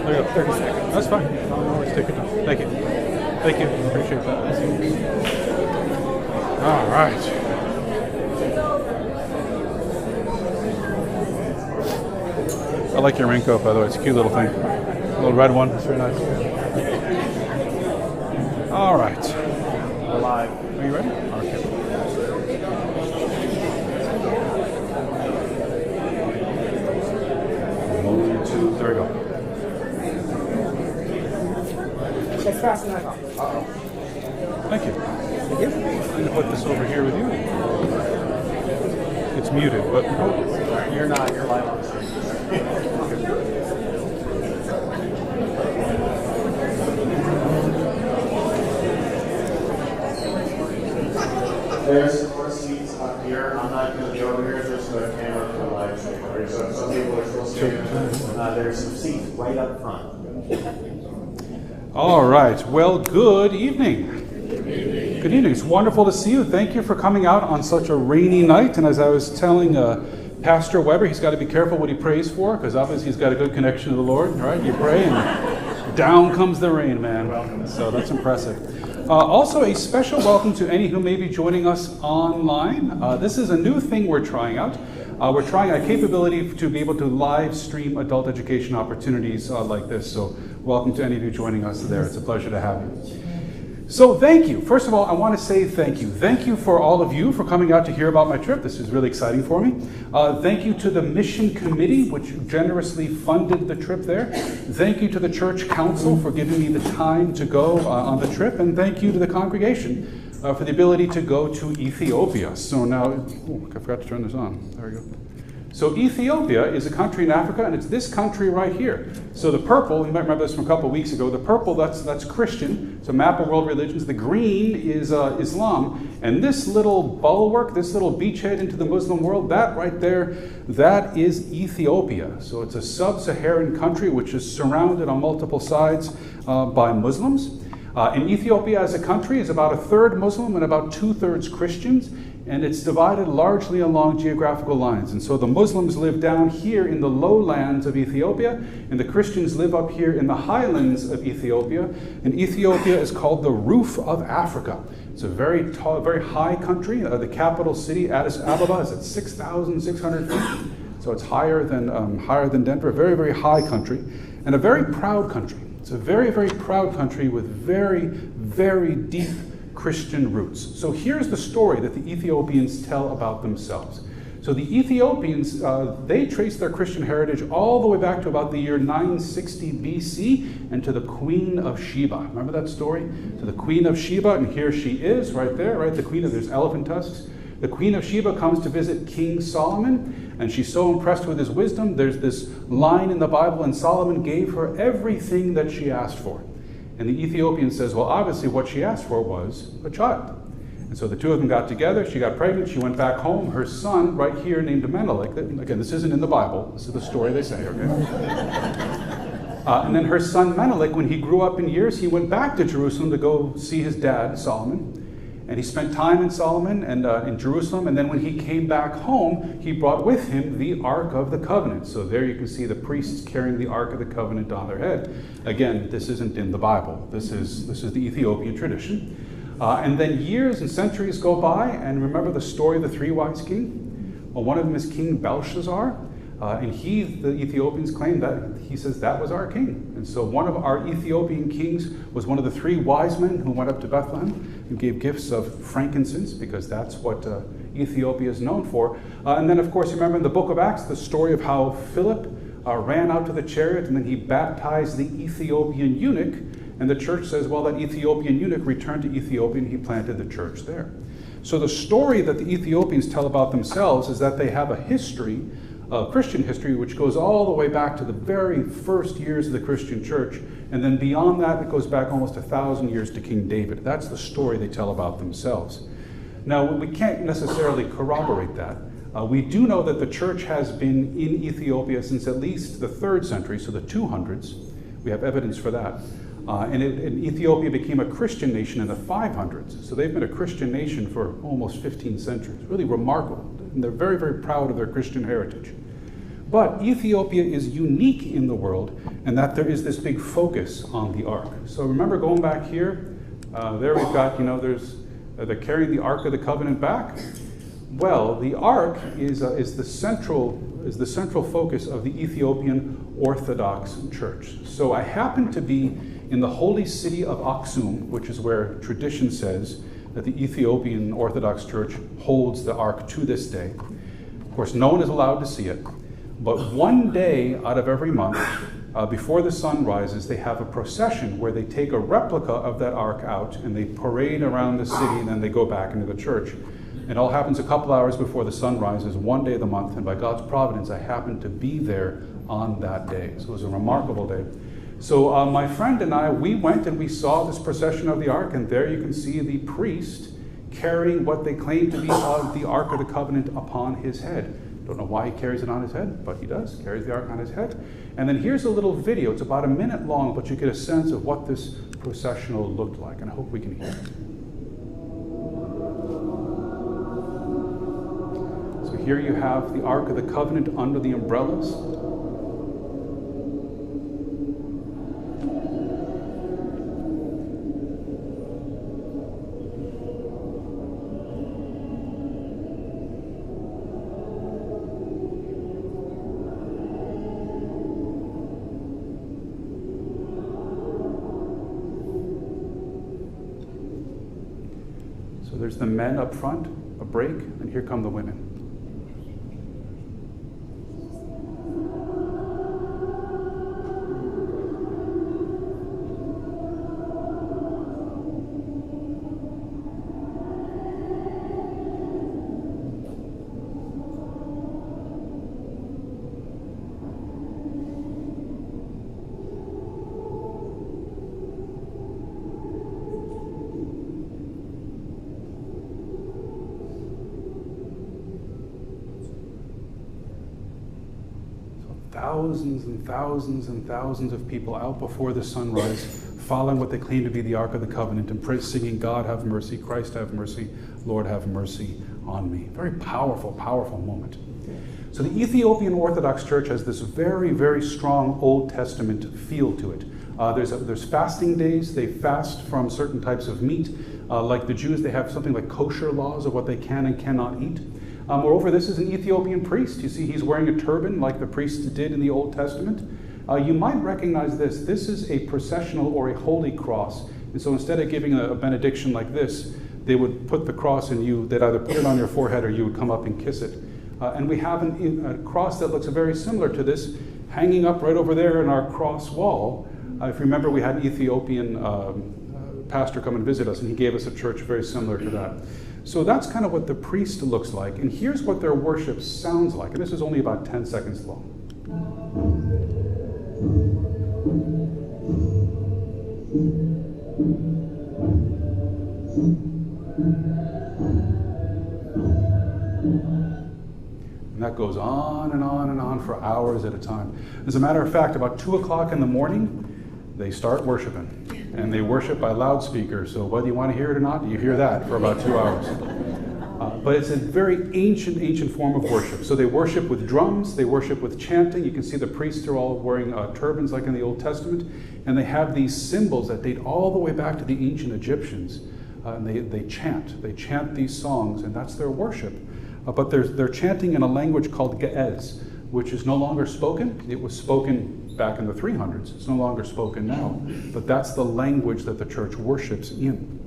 There you go. 30 seconds. That's fine. No worries. Take your time. Thank you. Thank you. Appreciate that. All right. I like your raincoat, by the way. It's a cute little thing. A little red one. It's very nice. All right. We're live. Are you ready? Okay. One, two, there we go. It's fast enough. Thank you. I'm going to put this over here with you. It's muted, but You're not. You're live on the screen. There's more seats up here. I'm not going to be over here. There's the camera for the live stream over here. So some people are still streaming. There's some seats right up front. all right. Well, good evening. Good evening. It's wonderful to see you. Thank you for coming out on such a rainy night. And as I was telling Pastor Weber, he's got to be careful what he prays for, because obviously he's got a good connection to the Lord, right? You pray and down comes the rain, man. So that's impressive. Also, a special welcome to any who may be joining us online. This is a new thing we're trying out. We're trying a capability to be able to live stream adult education opportunities like this. So welcome to any of you joining us there. It's a pleasure to have you. So thank you. First of all, I want to say thank you. Thank you for all of you for coming out to hear about my trip. This is really exciting for me. Thank you to the Mission Committee, which generously funded the trip there. Thank you to the Church Council for giving me the time to go on the trip. And thank you to the congregation for the ability to go to Ethiopia. So now, I forgot to turn this on. There we go. So Ethiopia is a country in Africa, and it's this country right here. So the purple, you might remember this from a couple of weeks ago, the purple, that's Christian. It's a map of world religions. The green is Islam. And this little bulwark, this little beachhead into the Muslim world, that right there, that is Ethiopia. So it's a sub-Saharan country which is surrounded on multiple sides by Muslims. And Ethiopia as a country is about a third Muslim and about 2/3 Christians. And it's divided largely along geographical lines. And so the Muslims live down here in the lowlands of Ethiopia, and the Christians live up here in the highlands of Ethiopia. And Ethiopia is called the roof of Africa. It's a very tall, very high country. The capital city, Addis Ababa, is at 6,600 feet. So it's higher than Denver. A very, very high country, and a very proud country. It's a very, very proud country with very, very deep Christian roots. So here's the story that the Ethiopians tell about themselves. So the Ethiopians, they trace their Christian heritage all the way back to about the year 960 BC and to the Queen of Sheba. Remember that story? So the Queen of Sheba, and here she is right there, right? The Queen of, there's elephant tusks. The Queen of Sheba comes to visit King Solomon, and she's so impressed with his wisdom. There's this line in the Bible, and Solomon gave her everything that she asked for. And the Ethiopian says, well, obviously what she asked for was a child. And so the two of them got together. She got pregnant. She went back home. Her son, right here, named Menelik. Again, this isn't in the Bible. This is the story they say, okay? And then her son Menelik, when he grew up in years, he went back to Jerusalem to go see his dad, Solomon. And he spent time in Solomon and in Jerusalem. And then when he came back home, he brought with him the Ark of the Covenant. So there you can see the priests carrying the Ark of the Covenant on their head. Again, this isn't in the Bible. This is the Ethiopian tradition. And then years and centuries go by, and remember the story of the three wise king? Well, one of them is King Belshazzar. And the Ethiopians claim that, he says, that was our king. And so one of our Ethiopian kings was one of the three wise men who went up to Bethlehem and gave gifts of frankincense, because that's what Ethiopia is known for. And then, of course, you remember in the book of Acts, the story of how Philip ran out to the chariot, and then he baptized the Ethiopian eunuch. And the church says, well, that Ethiopian eunuch returned to Ethiopia, and he planted the church there. So the story that the Ethiopians tell about themselves is that they have a history, Christian history, which goes all the way back to the very first years of the Christian church. And then beyond that, it goes back almost 1,000 years to King David. That's the story they tell about themselves. Now, we can't necessarily corroborate that. We do know that the church has been in Ethiopia since at least the 3rd century, so the 200s. We have evidence for that. And Ethiopia became a Christian nation in the 500s. So they've been a Christian nation for almost 15 centuries. Really remarkable. And they're very, very proud of their Christian heritage. But Ethiopia is unique in the world in that there is this big focus on the ark. So remember going back here, there we've got, they're carrying the Ark of the Covenant back. Well, the ark is the central focus of the Ethiopian Orthodox Church. So I happen to be in the holy city of Aksum, which is where tradition says that the Ethiopian Orthodox Church holds the ark to this day. Of course, no one is allowed to see it, but one day out of every month, before the sun rises, they have a procession where they take a replica of that ark out and they parade around the city, and then they go back into the church. It all happens a couple hours before the sun rises, one day of the month, and by God's providence, I happened to be there on that day. So it was a remarkable day. So my friend and I, we went and we saw this procession of the ark, and there you can see the priest carrying what they claim to be the Ark of the Covenant upon his head. Don't know why he carries it on his head, but he does, carries the ark on his head. And then here's a little video. It's about a minute long, but you get a sense of what this processional looked like, and I hope we can hear it. So here you have the Ark of the Covenant under the umbrellas. So there's the men up front, a break, and here come the women. Thousands and thousands and thousands of people out before the sunrise, following what they claim to be the Ark of the Covenant and singing, God have mercy, Christ have mercy, Lord have mercy on me. Very powerful, powerful moment. So the Ethiopian Orthodox Church has this very, very strong Old Testament feel to it. There's fasting days. They fast from certain types of meat. Like the Jews, they have something like kosher laws of what they can and cannot eat. Moreover, this is an Ethiopian priest. You see, he's wearing a turban like the priests did in the Old Testament. You might recognize this. This is a processional or a holy cross. And so instead of giving a benediction like this, they would put the cross in they'd either put it on your forehead or you would come up and kiss it. And we have a cross that looks very similar to this, hanging up right over there in our cross wall. If you remember, we had an Ethiopian pastor come and visit us, and he gave us a church very similar to that. So that's kind of what the priest looks like. And here's what their worship sounds like. And this is only about 10 seconds long. And that goes on and on and on for hours at a time. As a matter of fact, about 2 o'clock in the morning, they start worshiping. And they worship by loudspeakers, so whether you want to hear it or not, you hear that for about 2 hours. But it's a very ancient form of worship. So they worship with drums, they worship with chanting. You can see the priests are all wearing turbans like in the Old Testament. And they have these symbols that date all the way back to the ancient Egyptians. And they chant these songs, and that's their worship. But they're chanting in a language called Ge'ez, which is no longer spoken. It was spoken back in the 300s. It's no longer spoken now, but that's the language that the church worships in.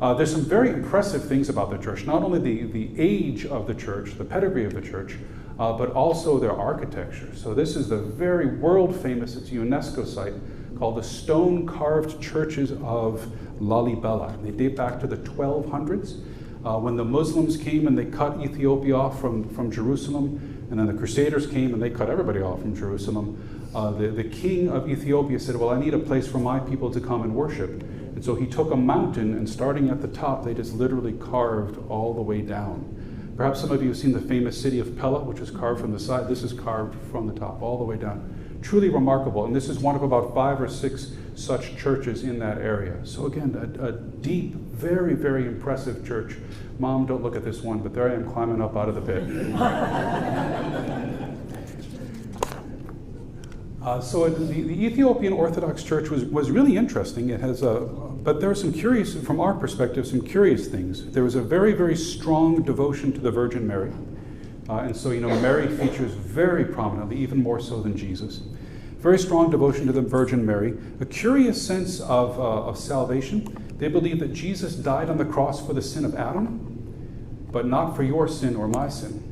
There's some very impressive things about the church, not only the age of the church, the pedigree of the church, but also their architecture. So this is the very world famous, it's a UNESCO site, called the Stone-Carved Churches of Lalibela. They date back to the 1200s, when the Muslims came and they cut Ethiopia off from Jerusalem, and then the Crusaders came and they cut everybody off from Jerusalem. The king of Ethiopia said, well, I need a place for my people to come and worship. And so he took a mountain, and starting at the top, they just literally carved all the way down. Perhaps some of you have seen the famous city of Pella, which is carved from the side. This is carved from the top all the way down. Truly remarkable. And this is one of about 5 or 6 such churches in that area. So again, a deep, very, very impressive church. Mom, don't look at this one, but there I am climbing up out of the pit. So the Ethiopian Orthodox Church was really interesting. It has but there are some curious, from our perspective, some curious things. There was a very, very strong devotion to the Virgin Mary. And so, Mary features very prominently, even more so than Jesus. Very strong devotion to the Virgin Mary. A curious sense of salvation. They believe that Jesus died on the cross for the sin of Adam, but not for your sin or my sin.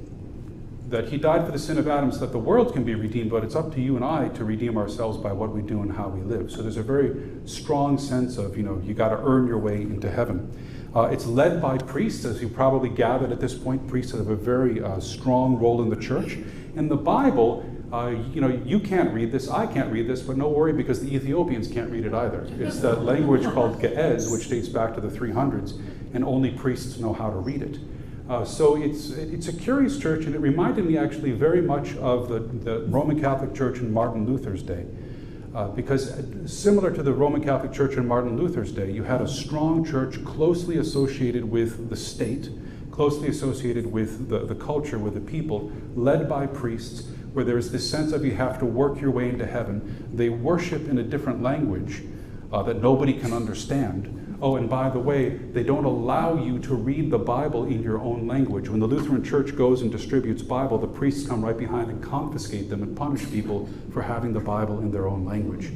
That he died for the sin of Adam so that the world can be redeemed, but it's up to you and I to redeem ourselves by what we do and how we live. So there's a very strong sense of, you got to earn your way into heaven. It's led by priests, as you probably gathered at this point. Priests have a very strong role in the church. In the Bible, you can't read this, I can't read this, but no worry, because the Ethiopians can't read it either. It's that language called Ge'ez, which dates back to the 300s, and only priests know how to read it. So it's a curious church, and it reminded me actually very much of the Roman Catholic Church in Martin Luther's day. Because similar to the Roman Catholic Church in Martin Luther's day, you had a strong church closely associated with the state, closely associated with the culture, with the people, led by priests, where there's this sense of you have to work your way into heaven. They worship in a different language that nobody can understand. Oh, and by the way, they don't allow you to read the Bible in your own language. When the Lutheran Church goes and distributes Bible, the priests come right behind and confiscate them and punish people for having the Bible in their own language.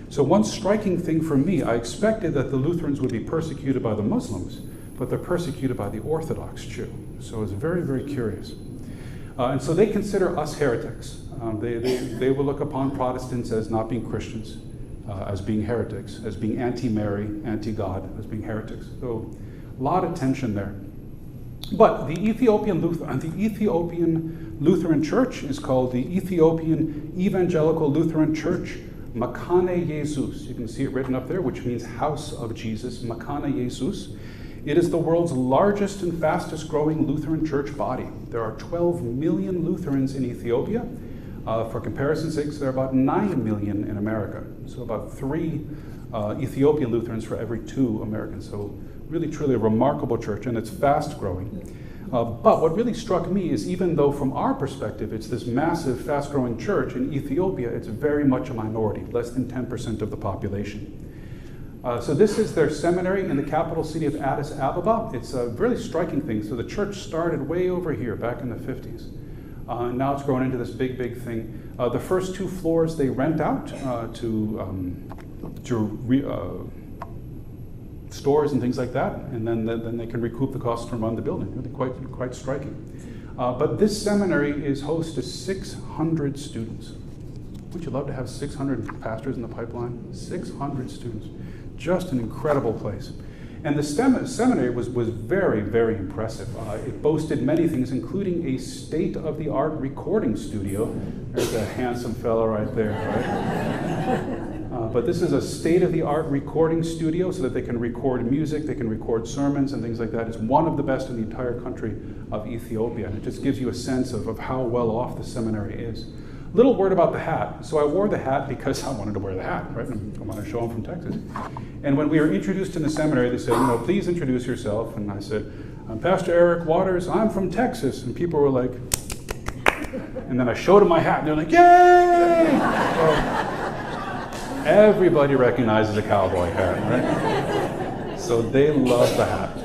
So one striking thing for me, I expected that the Lutherans would be persecuted by the Muslims, but they're persecuted by the Orthodox Jew. So it's very, very curious. And so they consider us heretics. They will look upon Protestants as not being Christians, as being heretics, as being anti-Mary, anti-God, as being heretics. So a lot of tension there. But the Ethiopian Lutheran Church is called the Ethiopian Evangelical Lutheran Church, Mekana Yesus. You can see it written up there, which means house of Jesus, Mekana Yesus. It is the world's largest and fastest growing Lutheran church body. There are 12 million Lutherans in Ethiopia. For comparison's sake, there are about 9 million in America. So about 3 Ethiopian Lutherans for every 2 Americans. So really, truly a remarkable church, and it's fast growing. But what really struck me is, even though from our perspective it's this massive, fast growing church, in Ethiopia it's very much a minority, less than 10% of the population. So this is their seminary in the capital city of Addis Ababa. It's a really striking thing. So the church started way over here back in the 50s. Now it's grown into this big, big thing. The first 2 floors they rent out to stores and things like that, and then they can recoup the costs and run the building. Really quite striking. But this seminary is host to 600 students. Would you love to have 600 pastors in the pipeline? 600 students. Just an incredible place. And the seminary was very, very impressive. It boasted many things, including a state-of-the-art recording studio. There's a handsome fellow right there, right? But this is a state-of-the-art recording studio so that they can record music, they can record sermons and things like that. It's one of the best in the entire country of Ethiopia. And it just gives you a sense of how well off the seminary is. Little word about the hat. So I wore the hat because I wanted to wear the hat, right? I want to show I'm from Texas. And when we were introduced in the seminary, they said, please introduce yourself. And I said, I'm Pastor Eric Waters. I'm from Texas. And people were like, and then I showed them my hat. And they're like, yay! So everybody recognizes a cowboy hat, right? So they love the hat.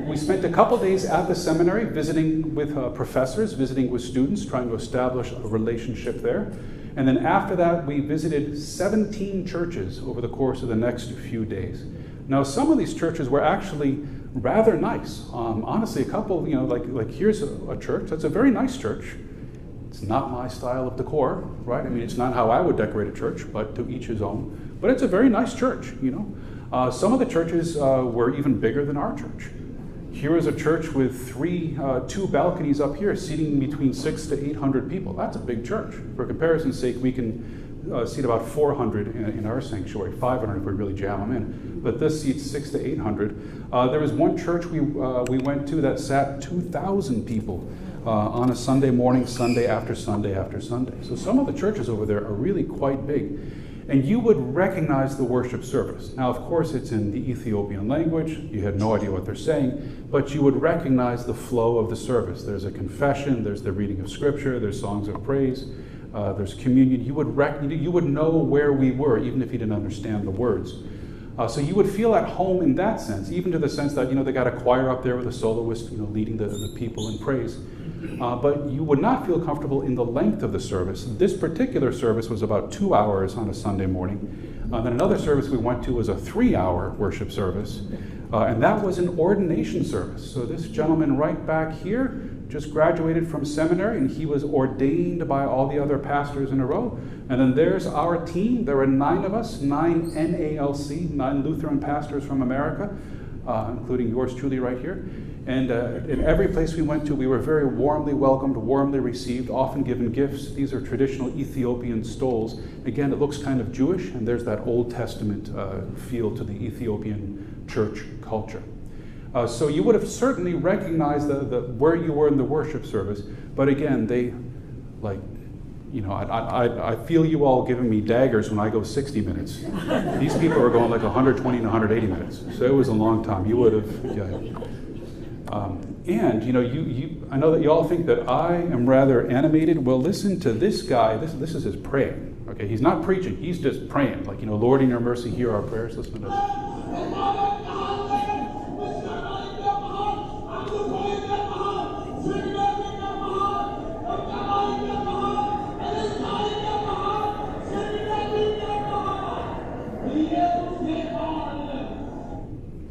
We spent a couple days at the seminary visiting with professors, visiting with students, trying to establish a relationship there. And then after that, we visited 17 churches over the course of the next few days. Now, some of these churches were actually rather nice. Honestly, a couple, like here's a church. That's a very nice church. It's not my style of decor, right? I mean, it's not how I would decorate a church, but to each his own. But it's a very nice church, Some of the churches were even bigger than our church. Here is a church with 2 balconies up here, seating between 600 to 800 people. That's a big church. For comparison's sake, we can seat about 400 in our sanctuary, 500 if we really jam them in. But this seats 600 to 800. There was one church we went to that sat 2,000 people on a Sunday morning, Sunday after Sunday after Sunday. So some of the churches over there are really quite big. And you would recognize the worship service. Now, of course, it's in the Ethiopian language. You had no idea what they're saying, but you would recognize the flow of the service. There's a confession, there's the reading of scripture, there's songs of praise. there's communion. You would know where we were, even if you didn't understand the words. So you would feel at home in that sense, even to the sense that, they got a choir up there with a soloist, leading the people in praise. But you would not feel comfortable in the length of the service. This particular service was about 2 hours on a Sunday morning. Then another service we went to was a 3-hour worship service. And that was an ordination service. So this gentleman right back here just graduated from seminary, and he was ordained by all the other pastors in a row. And then there's our team. There were 9 of us, 9 NALC, 9 Lutheran pastors from America, including yours truly right here. And in every place we went to, we were very warmly welcomed, warmly received, often given gifts. These are traditional Ethiopian stoles. Again, it looks kind of Jewish, and there's that Old Testament feel to the Ethiopian church culture. So you would have certainly recognized where you were in the worship service, but again, I feel you all giving me daggers when I go 60 minutes. These people are going like 120 and 180 minutes, so it was a long time. You would have, I know that you all think that I am rather animated. Well, listen to this guy. This is his praying. Okay, he's not preaching. He's just praying. Like, Lord, in your mercy, hear our prayers. Listen to this.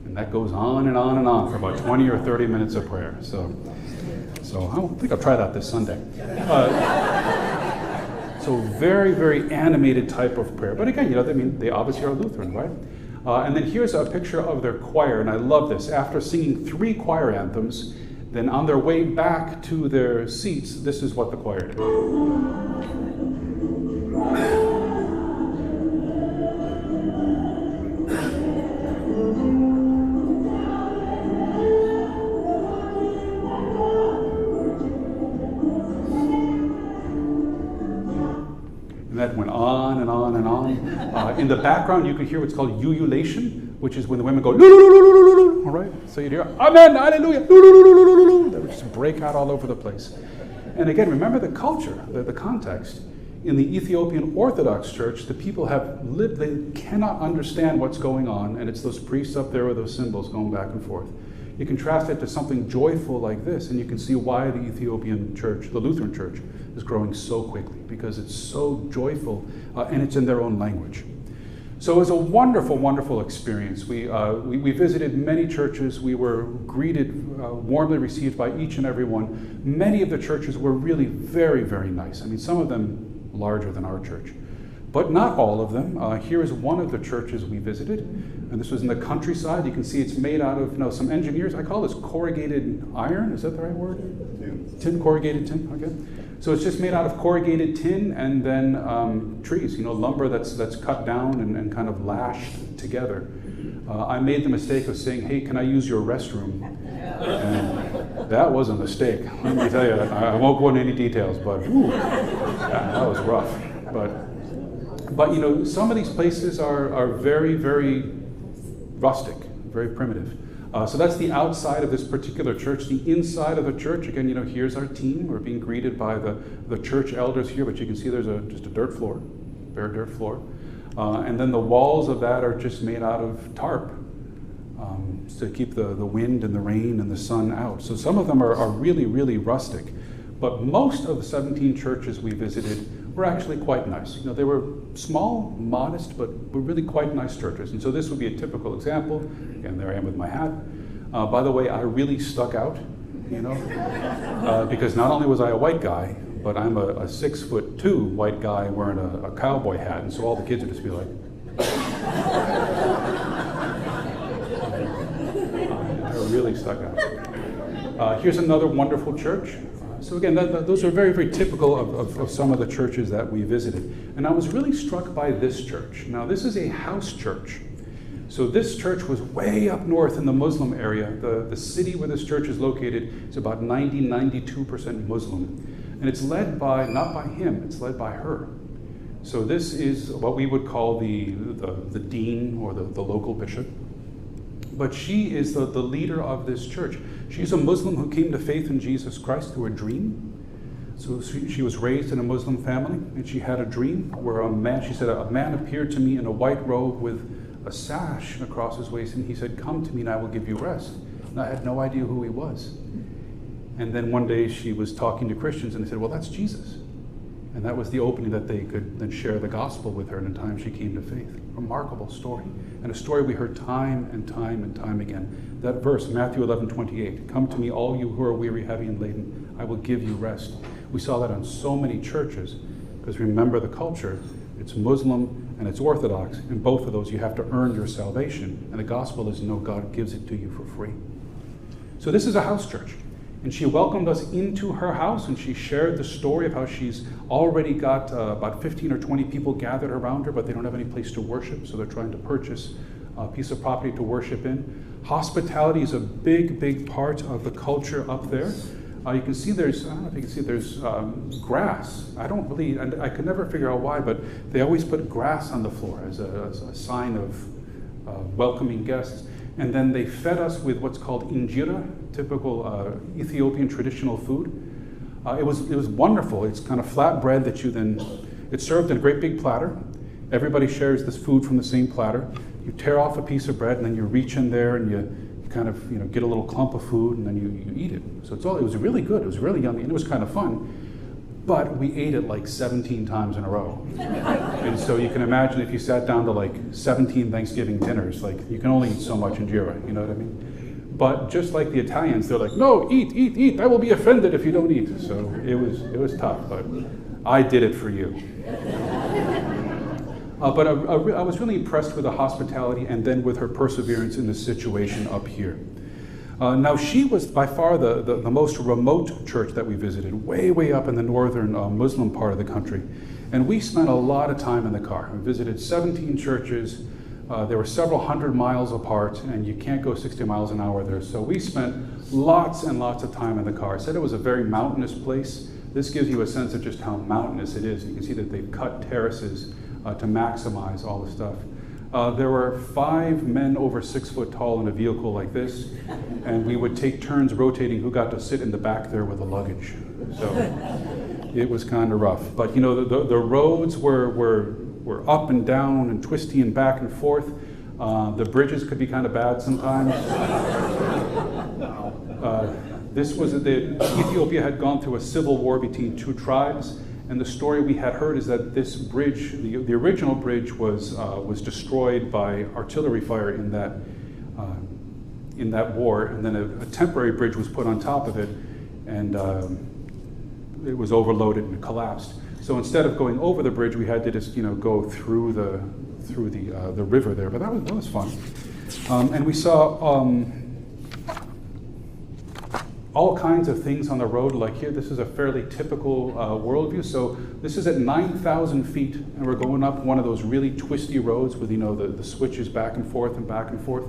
And that goes on and on and on for about 20 or 30 minutes of prayer. So I think I'll try that this Sunday. So very, very animated type of prayer. But again, they obviously are Lutheran, right? And then here's a picture of their choir, and I love this. After singing 3 choir anthems, then on their way back to their seats, this is what the choir did. That went on and on and on. In the background, you could hear what's called ululation, which is when the women go, all right? So you'd hear, amen, hallelujah, they would just break out all over the place. And again, remember the culture, the context. In the Ethiopian Orthodox Church, the people have lived, they cannot understand what's going on, and it's those priests up there with those symbols going back and forth. You contrast it to something joyful like this, and you can see why the Ethiopian church, the Lutheran church, is growing so quickly, because it's so joyful, and it's in their own language. So it was a wonderful, wonderful experience. We visited many churches. We were greeted, warmly received by each and every one. Many of the churches were really very, very nice. I mean, some of them larger than our church, but not all of them. Here is one of the churches we visited, and this was in the countryside. You can see it's made out of, some engineers, I call this corrugated iron. Is that the right word? Tin, corrugated tin, okay. So it's just made out of corrugated tin and then trees, lumber that's cut down and kind of lashed together. I made the mistake of saying, hey, can I use your restroom? And that was a mistake. Let me tell you, I won't go into any details, but that was rough. But some of these places are very, very rustic, very primitive. So that's the outside of this particular church. The inside of the church, again, here's our team. We're being greeted by the church elders here, but you can see there's just a dirt floor, bare dirt floor. And then the walls of that are just made out of tarp to keep the wind and the rain and the sun out. So some of them are really, really rustic. But most of the 17 churches we visited were actually quite nice. They were small, modest, but were really quite nice churches. And so this would be a typical example. Again, there I am with my hat. By the way, I really stuck out, because not only was I a white guy, but I'm a 6'2" white guy wearing a cowboy hat. And so all the kids would just be like, I really stuck out. Here's another wonderful church. So again, those are very, very typical of some of the churches that we visited. And I was really struck by this church. Now, this is a house church. So this church was way up north in the Muslim area. The city where this church is located is about 92% Muslim. And it's led by, not by him, it's led by her. So this is what we would call the dean or the local bishop. But she is the leader of this church. She's a Muslim who came to faith in Jesus Christ through a dream. So she was raised in a Muslim family, and she had a dream where she said, a man appeared to me in a white robe with a sash across his waist, and he said, come to me and I will give you rest. And I had no idea who he was. And then one day she was talking to Christians, and they said, well, that's Jesus. And that was the opening that they could then share the gospel with her in the time she came to faith. Remarkable story. And a story we heard time and time and time again. That verse, Matthew 11:28, come to me, all you who are weary, heavy, and laden, I will give you rest. We saw that on so many churches, because remember the culture, it's Muslim and it's Orthodox. In both of those, you have to earn your salvation. And the gospel is, no, God gives it to you for free. So this is a house church. And she welcomed us into her house, and she shared the story of how she's already got about 15 or 20 people gathered around her, but they don't have any place to worship, so they're trying to purchase a piece of property to worship in. Hospitality is a big, big part of the culture up there. You can see there's, I don't know if you can see, there's grass. I don't really, and I could never figure out why, but they always put grass on the floor as a sign of welcoming guests. And then they fed us with what's called injera, typical Ethiopian traditional food. It was wonderful. It's kind of flat bread that it's served in a great big platter. Everybody shares this food from the same platter. You tear off a piece of bread, and then you reach in there and you kind of get a little clump of food, and then you eat it. So it was really good. It was really yummy, and it was kind of fun. But we ate it like 17 times in a row. And so you can imagine if you sat down to like 17 Thanksgiving dinners, like you can only eat so much injera, you know what I mean? But just like the Italians, they're like, no, eat, eat, eat. I will be offended if you don't eat. So it was tough, but I did it for you. But I was really impressed with the hospitality and then with her perseverance in this situation up here. Now, she was by far the most remote church that we visited, way, way up in the northern Muslim part of the country. And we spent a lot of time in the car. We visited 17 churches. They were several hundred miles apart, and you can't go 60 miles an hour there. So we spent lots and lots of time in the car. I said it was a very mountainous place. This gives you a sense of just how mountainous it is. You can see that they've cut terraces to maximize all the stuff. There were 5 men over 6 foot tall in a vehicle like this, and we would take turns rotating who got to sit in the back there with the luggage. So it was kind of rough. But the roads were up and down and twisty and back and forth. The bridges could be kind of bad sometimes. Ethiopia had gone through a civil war between 2 tribes. And the story we had heard is that this bridge, the original bridge, was destroyed by artillery fire in that war, and then a temporary bridge was put on top of it, and it was overloaded and collapsed. So instead of going over the bridge, we had to just go through the river there. But that was fun, and we saw. All kinds of things on the road, like here, this is a fairly typical worldview. So this is at 9,000 feet, and we're going up one of those really twisty roads with, the switches back and forth and back and forth.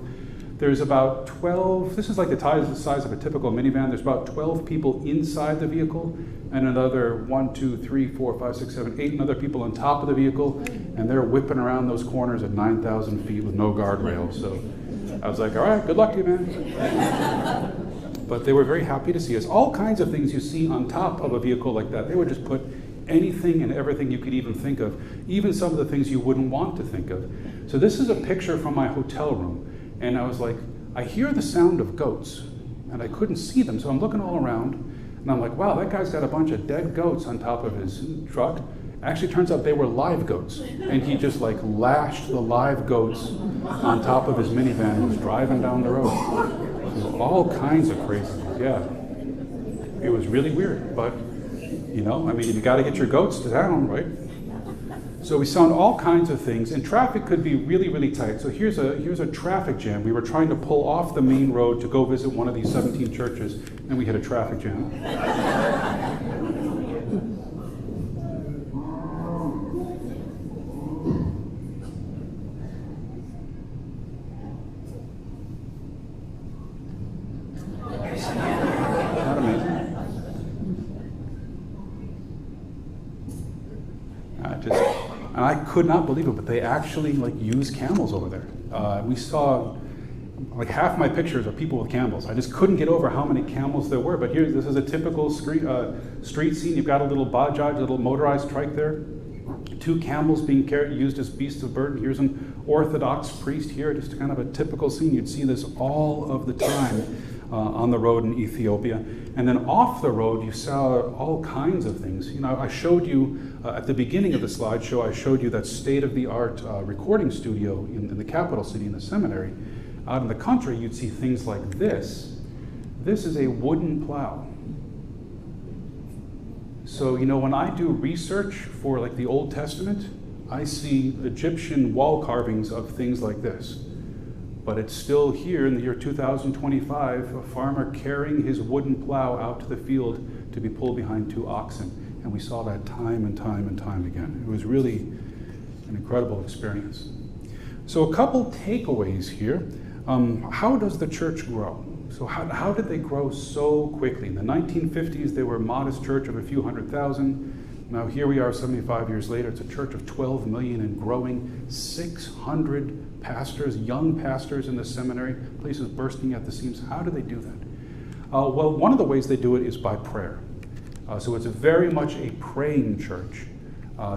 There's about 12, this is like the size of a typical minivan. There's about 12 people inside the vehicle, and another 1, 2, 3, 4, 5, 6, 7, 8 other people on top of the vehicle, and they're whipping around those corners at 9,000 feet with no guardrails. So I was like, all right, good luck to you, man. But they were very happy to see us. All kinds of things you see on top of a vehicle like that. They would just put anything and everything you could even think of, even some of the things you wouldn't want to think of. So this is a picture from my hotel room. And I was like, I hear the sound of goats, and I couldn't see them. So I'm looking all around, and I'm like, wow, that guy's got a bunch of dead goats on top of his truck. Actually, turns out they were live goats. And he just lashed the live goats on top of his minivan and was driving down the road. All kinds of crazy things, yeah. It was really weird, but, you got to get your goats to town, right? So we saw all kinds of things, and traffic could be really, really tight. So here's a traffic jam. We were trying to pull off the main road to go visit one of these 17 churches, and we hit a traffic jam. I could not believe it, but they actually use camels over there. like half my pictures are people with camels. I just couldn't get over how many camels there were. But here, this is a typical street scene. You've got a little bajaj, a little motorized trike there. 2 camels being used as beasts of burden. Here's an Orthodox priest here, just kind of a typical scene. You'd see this all of the time on the road in Ethiopia. And then off the road, you saw all kinds of things. You know, I showed you at the beginning of the slideshow, I showed you that state-of-the-art recording studio in the capital city, in the seminary. Out in the country, you'd see things like this. This is a wooden plow. So, you know, when I do research for like the Old Testament, I see Egyptian wall carvings of things like this. But it's still here in the year 2025, a farmer carrying his wooden plow out to the field to be pulled behind 2 oxen. And we saw that time and time and time again. It was really an incredible experience. So a couple takeaways here. How does the church grow? So how did they grow so quickly? In the 1950s, they were a modest church of a few 100,000. Now here we are 75 years later. It's a church of 12 million and growing. 600 pastors, young pastors in the seminary, places bursting at the seams. How do they do that? Well, one of the ways they do it is by prayer. So it's very much a praying church.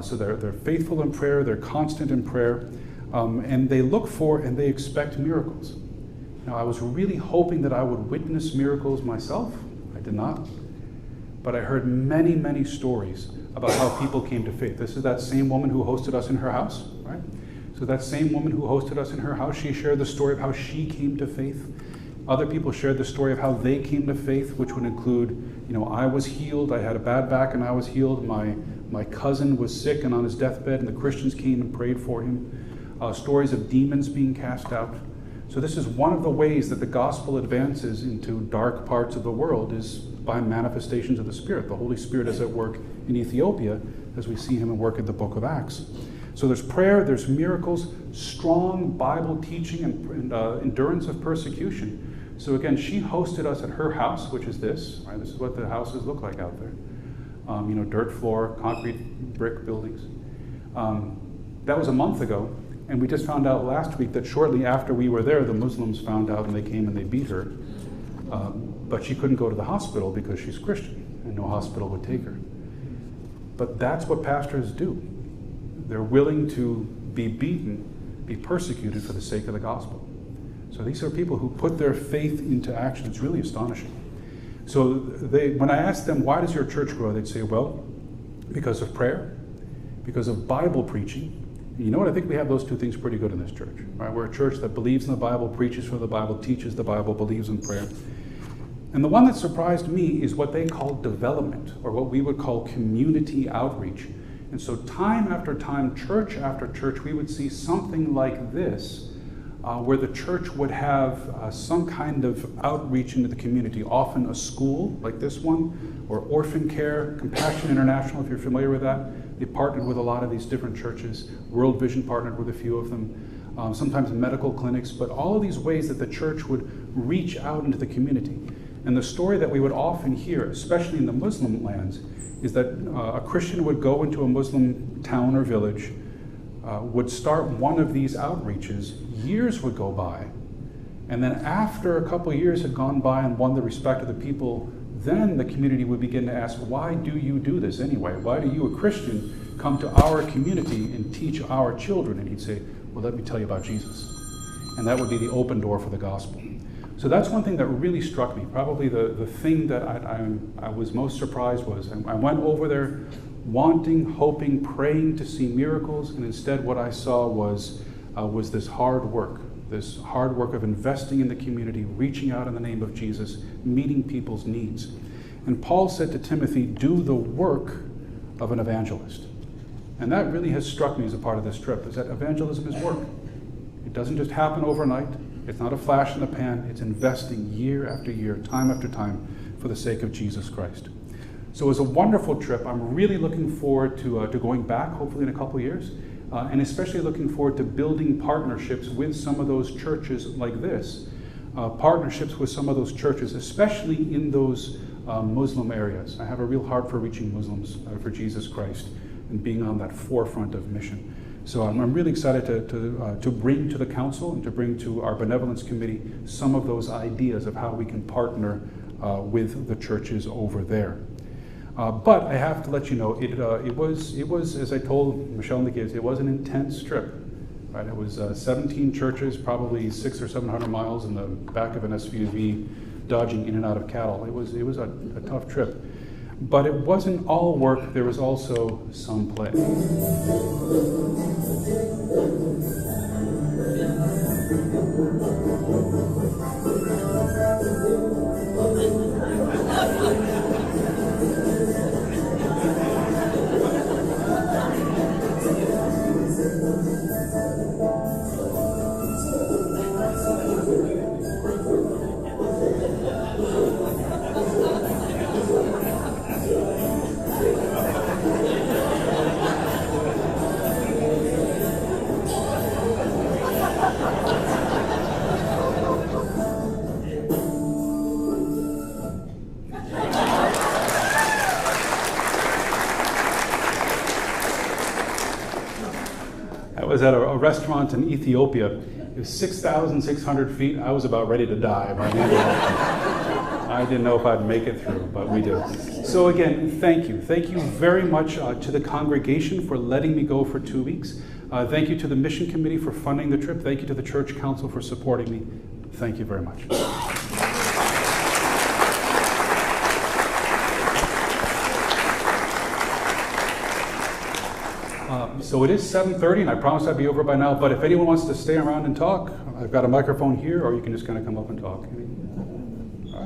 So they're faithful in prayer, they're constant in prayer, and they look for and they expect miracles. Now, I was really hoping that I would witness miracles myself. I did not. But I heard many, many stories about how people came to faith. This is that same woman who hosted us in her house, right? So that same woman who hosted us in her house, she shared the story of how she came to faith. Other people shared the story of how they came to faith, which would include, you know, I was healed, I had a bad back and I was healed. My cousin was sick and on his deathbed and the Christians came and prayed for him. Stories of demons being cast out. So this is one of the ways that the gospel advances into dark parts of the world, is by manifestations of the Spirit. The Holy Spirit is at work in Ethiopia as we see him at work in the book of Acts. So there's prayer, there's miracles, strong Bible teaching and endurance of persecution. So again, she hosted us at her house, which is this, right? This is what the houses look like out there. You know, dirt floor, concrete brick buildings. That was a month ago. And we just found out last week that shortly after we were there, the Muslims found out and they came and they beat her. But she couldn't go to the hospital because she's Christian and no hospital would take her. But that's what pastors do. They're willing to be beaten, be persecuted for the sake of the gospel. So these are people who put their faith into action. It's really astonishing. So when I asked them, why does your church grow? They'd say, well, because of prayer, because of Bible preaching. You know what? I think we have those 2 things pretty good in this church. Right? We're a church that believes in the Bible, preaches from the Bible, teaches the Bible, believes in prayer. And the one that surprised me is what they call development, or what we would call community outreach. And so time after time, church after church, we would see something like this, where the church would have some kind of outreach into the community, often a school like this one, or orphan care, Compassion International, if you're familiar with that. They partnered with a lot of these different churches. World Vision partnered with a few of them. Sometimes medical clinics, but all of these ways that the church would reach out into the community. And the story that we would often hear, especially in the Muslim lands, is that a Christian would go into a Muslim town or village, would start one of these outreaches, years would go by, and then after a couple years had gone by and won the respect of the people, then the community would begin to ask, why do you do this anyway? Why do you, a Christian, come to our community and teach our children? And he'd say, well, let me tell you about Jesus. And that would be the open door for the gospel. So that's one thing that really struck me. Probably the thing that I was most surprised was I went over there wanting, hoping, praying to see miracles, and instead what I saw was this hard work of investing in the community, reaching out in the name of Jesus, meeting people's needs. And Paul said to Timothy, do the work of an evangelist. And that really has struck me as a part of this trip, is that evangelism is work. It doesn't just happen overnight. It's not a flash in the pan. It's investing year after year, time after time, for the sake of Jesus Christ. So it was a wonderful trip. I'm really looking forward to going back, hopefully in a couple years, and especially looking forward to building partnerships with some of those churches like this, partnerships with some of those churches, especially in those Muslim areas. I have a real heart for reaching Muslims for Jesus Christ and being on that forefront of mission. So I'm really excited to bring to the council and to bring to our benevolence committee some of those ideas of how we can partner with the churches over there. But I have to let you know, it was, as I told Michelle and the kids, it was an intense trip. Right? It was 17 churches, probably 600 or 700 miles in the back of an SUV, dodging in and out of cattle. It was a tough trip. But it wasn't all work, there was also some play. Was at a restaurant in Ethiopia. It was 6,600 feet. I was about ready to die by the end of it. I didn't know if I'd make it through, but we did. So again, thank you. Thank you very much to the congregation for letting me go for 2 weeks. Thank you to the mission committee for funding the trip. Thank you to the church council for supporting me. Thank you very much. So it is 7:30, and I promised I'd be over by now, but if anyone wants to stay around and talk, I've got a microphone here, or you can just kind of come up and talk.